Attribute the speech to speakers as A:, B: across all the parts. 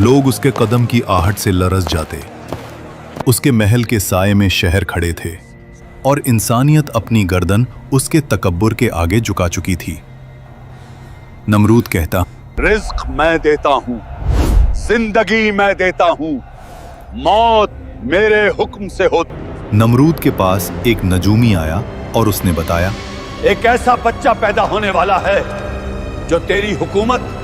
A: लोग उसके कदम की आहट से लरस जाते। उसके महल के साए में शहर खड़े थे और इंसानियत अपनी गर्दन उसके तकब्बुर के आगे झुका चुकी थी। नमरूद कहता,
B: रिज्क मैं देता हूँ, जिंदगी मैं देता हूँ, मौत मेरे हुक्म से होती।
A: नमरूद के पास एक नजूमी आया और उसने बताया,
B: एक ऐसा बच्चा पैदा होने वाला है जो तेरी हुकूमत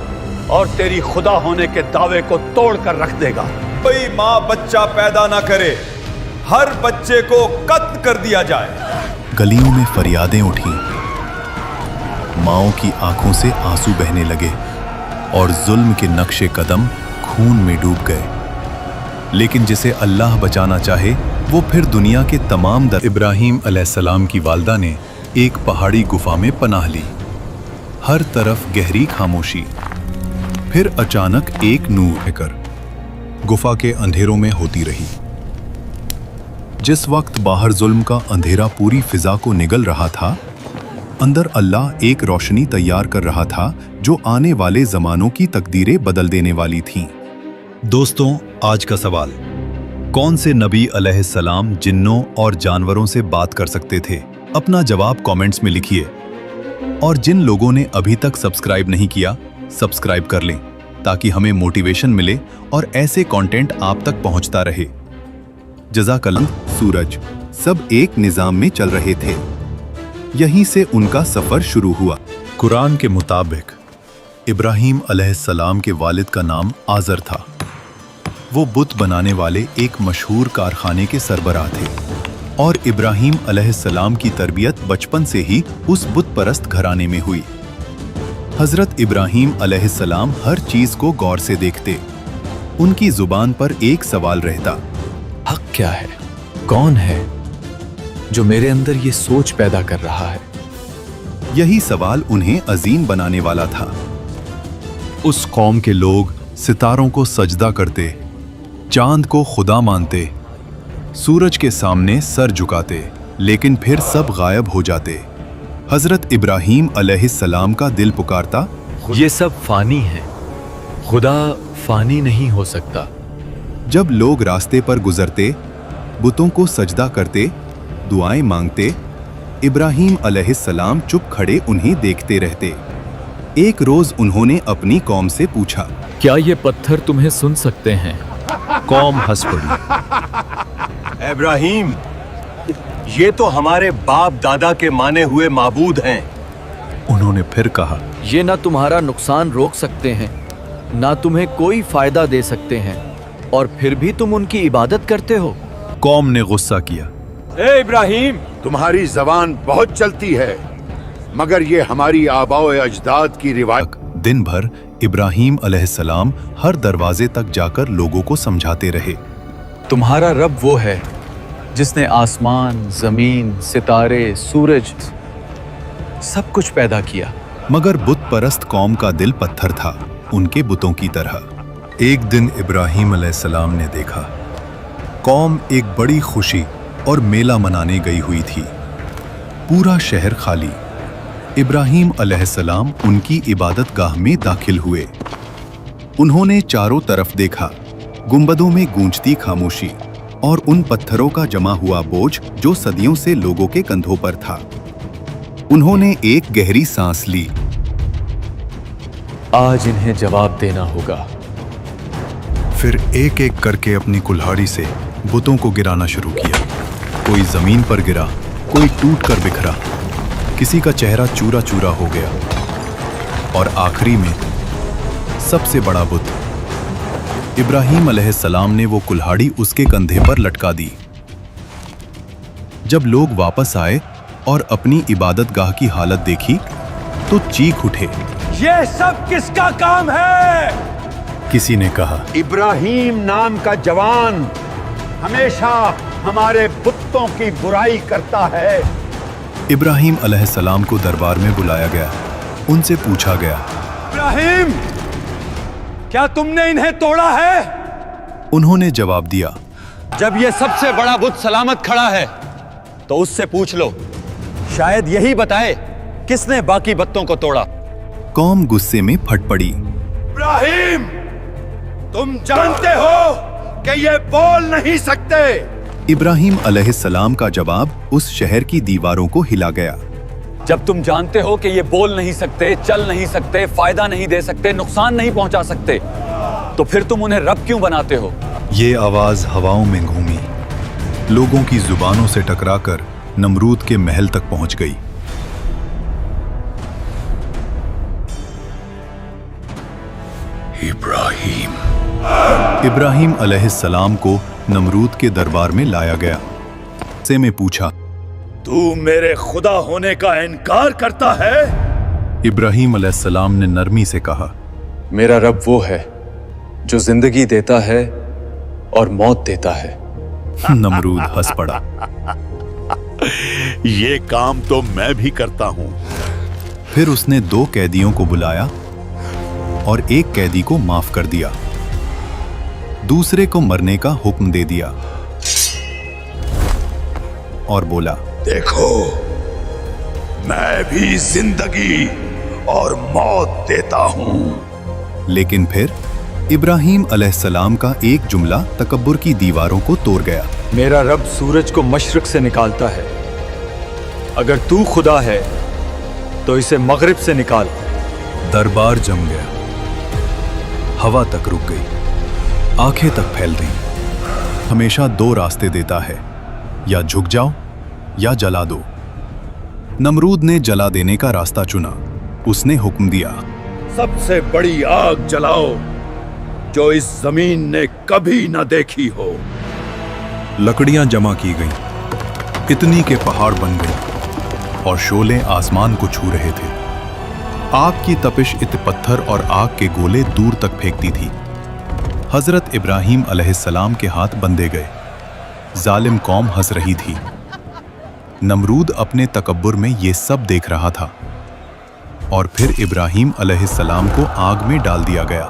B: और तेरी खुदा होने के दावे को तोड़ कर रख देगा।
C: कोई माँ बच्चा पैदा ना करे, हर बच्चे को कत्ल कर दिया जाए।
A: गलियों में फरियादें उठी, माओं की आंखों से आंसू बहने लगे और जुल्म के नक्शे कदम खून में डूब गए। लेकिन जिसे अल्लाह बचाना चाहे वो फिर दुनिया के तमाम इब्राहीम अलैहिस्सलाम की वालदा ने एक पहाड़ी गुफा में पनाह ली। हर तरफ गहरी खामोशी। फिर अचानक एक नूर कर गुफा के अंधेरों में होती रही। जिस वक्त बाहर जुल्म का अंधेरा पूरी फिजा को निगल रहा था, अंदर अल्लाह एक रोशनी तैयार कर रहा था जो आने वाले जमानों की तकदीरें बदल देने वाली थीं। दोस्तों, आज का सवाल, कौन से नबी अलैहिस्सलाम जिन्नों और जानवरों से बात कर सकते थे? अपना जवाब कमेंट्स में लिखिए। और जिन लोगों ने अभी तक सब्सक्राइब नहीं किया, सब्सक्राइब कर लें ताकि हमें मोटिवेशन मिले और ऐसे कंटेंट आप तक पहुंचता रहे। जज़ाकल्लाह। सूरज सब एक निजाम में चल रहे थे। यहीं से उनका सफर शुरू हुआ। कुरान के मुताबिक इब्राहीम अलैहिस्सलाम के वालिद का नाम आज़र था। वो बुत बनाने वाले एक मशहूर कारखाने के सरबराह थे और इब्राहीम अलैहिस्सलाम की तरबियत बचपन से ही उस बुत परस्त घराने में हुई। हजरत इब्राहीम अलैहिस्सलाम हर चीज को गौर से देखते। उनकी जुबान पर एक सवाल रहता,
D: हक क्या है? कौन है जो मेरे अंदर ये सोच पैदा कर रहा है?
A: यही सवाल उन्हें अजीम बनाने वाला था। उस कौम के लोग सितारों को सजदा करते, चांद को खुदा मानते, सूरज के सामने सर झुकाते, लेकिन फिर सब गायब हो जाते। हजरत इब्राहीम अलैहिस्सलाम का दिल पुकारता,
D: ये सब फानी है, खुदा फानी नहीं हो सकता।
A: जब लोग रास्ते पर गुजरते, बुतों को सजदा करते, दुआएं मांगते, इब्राहीम अलैहिस्सलाम चुप खड़े उन्हें देखते रहते। एक रोज उन्होंने अपनी कौम से पूछा,
D: क्या ये पत्थर तुम्हें सुन सकते हैं? कौम हंस पड़ी।
E: इब्राहीम, ये तो हमारे बाप दादा के माने हुए माबूद हैं।
A: उन्होंने फिर कहा,
D: ये ना तुम्हारा नुकसान रोक सकते हैं, ना तुम्हें कोई फायदा दे सकते हैं, और फिर भी तुम उनकी इबादत करते हो।
A: कौम ने गुस्सा किया,
B: ए इब्राहीम, तुम्हारी जबान बहुत चलती है, मगर ये हमारी आबाओ अजदाद की रिवायत।
A: दिन भर इब्राहीम अलैहिस्सलाम हर दरवाजे तक जाकर लोगों को समझाते रहे।
D: तुम्हारा रब वो है जिसने आसमान, जमीन, सितारे, सूरज सब कुछ पैदा किया।
A: मगर बुत परस्त कौम का दिल पत्थर था, उनके बुतों की तरह। एक दिन इब्राहीम अलैहिस्सलाम ने देखा, कौम एक बड़ी खुशी और मेला मनाने गई हुई थी। पूरा शहर खाली। इब्राहीम अलैहिस्सलाम उनकी इबादत गाह में दाखिल हुए। उन्होंने चारों तरफ देखा, गुंबदों में गूंजती खामोशी और उन पत्थरों का जमा हुआ बोझ जो सदियों से लोगों के कंधों पर था। उन्होंने एक गहरी सांस ली।
D: आज इन्हें जवाब देना होगा।
A: फिर एक एक करके अपनी कुल्हाड़ी से बुतों को गिराना शुरू किया। कोई जमीन पर गिरा, कोई टूट कर बिखरा, किसी का चेहरा चूरा चूरा हो गया, और आखिरी में सबसे बड़ा बुत, इब्राहीम अलैहिस्सलाम ने वो कुल्हाड़ी उसके कंधे पर लटका दी। जब लोग वापस आए और अपनी इबादत गाह की हालत देखी तो चीख उठे,
B: ये सब किसका काम है?
A: किसी ने कहा,
B: इब्राहीम नाम का जवान हमेशा हमारे बुतों की बुराई करता है।
A: इब्राहीम अलैहिस्सलाम को दरबार में बुलाया गया। उनसे पूछा गया,
B: इब्राहीम, क्या तुमने इन्हें तोड़ा है?
A: उन्होंने जवाब दिया,
E: जब ये सबसे बड़ा बुत सलामत खड़ा है तो उससे पूछ लो, शायद यही बताए किसने बाकी बुतों को तोड़ा।
A: कौम गुस्से में फट पड़ी।
B: इब्राहीम, तुम जानते हो कि ये बोल नहीं सकते।
A: इब्राहिम अलैहिस्सलाम का जवाब उस शहर की दीवारों को हिला गया।
D: जब तुम जानते हो कि ये बोल नहीं सकते, चल नहीं सकते, फायदा नहीं दे सकते, नुकसान नहीं पहुंचा सकते, तो फिर तुम उन्हें रब क्यों बनाते हो?
A: ये आवाज हवाओं में घूमी, लोगों की जुबानों से टकराकर नमरूद के महल तक पहुंच गई। इब्राहिम अलैहिस्सलाम को नमरूद के दरबार में लाया गया। से में पूछा,
B: तू मेरे खुदा होने का इनकार करता है?
A: इब्राहिम अलैहिस्सलाम ने नरमी से कहा,
D: मेरा रब वो है जो जिंदगी देता है और मौत देता है।
A: नमरूद हंस पड़ा।
B: ये काम तो मैं भी करता हूं।
A: फिर उसने 2 कैदियों को बुलाया और एक कैदी को माफ कर दिया, दूसरे को मरने का हुक्म दे दिया और बोला,
B: देखो, मैं भी जिंदगी और मौत देता हूं।
A: लेकिन फिर इब्राहिम अलैहिस्सलाम का एक जुमला तकब्बुर की दीवारों को तोड़ गया।
D: मेरा रब सूरज को मशरिक से निकालता है, अगर तू खुदा है तो इसे मगरिब से निकाल।
A: दरबार जम गया, हवा तक रुक गई, आंखें तक फैल गईं। हमेशा 2 रास्ते देता है, या झुक जाओ या जला दो। नमरूद ने जला देने का रास्ता चुना। उसने हुक्म दिया,
B: सबसे बड़ी आग जलाओ जो इस जमीन ने कभी न देखी हो।
A: लकड़ियां जमा की गईं, इतनी के पहाड़ बन गई और शोले आसमान को छू रहे थे। आग की तपिश इत पत्थर और आग के गोले दूर तक फेंकती थी। हजरत इब्राहिम अलैहिस्सलाम के हाथ बंधे गए। जालिम कौम हंस रही थी। नमरूद अपने तकब्बुर में ये सब देख रहा था और फिर इब्राहिम अलैहिस्सलाम को आग में डाल दिया गया।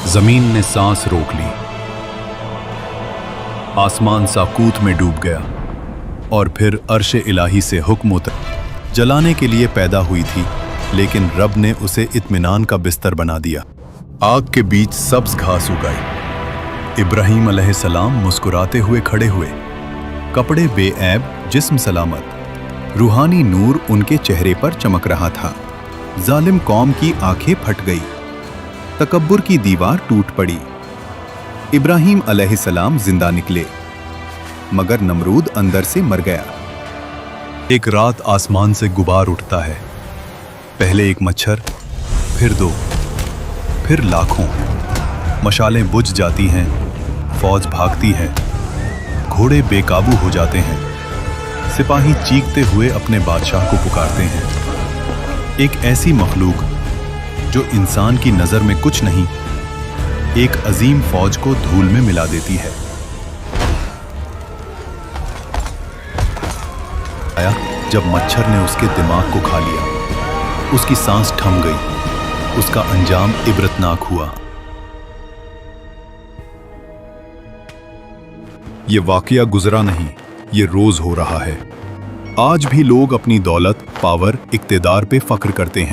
A: जमीन ने सांस रोक ली, आसमान साकूत में डूब गया और फिर अर्श इलाही से हुक्म उतर। जलाने के लिए पैदा हुई थी, लेकिन रब ने उसे इत्मीनान का बिस्तर बना दिया। आग के बीच सब्ज घास उगाई। इब्राहिम अलैहिस्सलाम मुस्कुराते हुए खड़े हुए, कपड़े बेऐब, जिस्म सलामत। रूहानी नूर उनके चेहरे पर चमक रहा था। जालिम कौम की आंखें फट गई, तकब्बुर की दीवार टूट पड़ी। इब्राहिम अलैहिस्सलाम जिंदा निकले, मगर नमरूद अंदर से मर गया। एक रात आसमान से गुबार उठता है, पहले एक मच्छर, फिर 2, फिर लाखों। मशालें बुझ जाती हैं, फौज भागती है, घोड़े बेकाबू हो जाते हैं, सिपाही चीखते हुए अपने बादशाह को पुकारते हैं। एक ऐसी मखलूक जो इंसान की नजर में कुछ नहीं, एक अजीम फौज को धूल में मिला देती है। आया जब मच्छर ने उसके दिमाग को खा लिया, उसकी सांस थम गई, उसका अंजाम इबरतनाक हुआ। ये वाकया गुजरा नहीं, ये रोज हो रहा है। आज भी लोग अपनी दौलत, पावर, इक्तिदार पे फख्र करते हैं।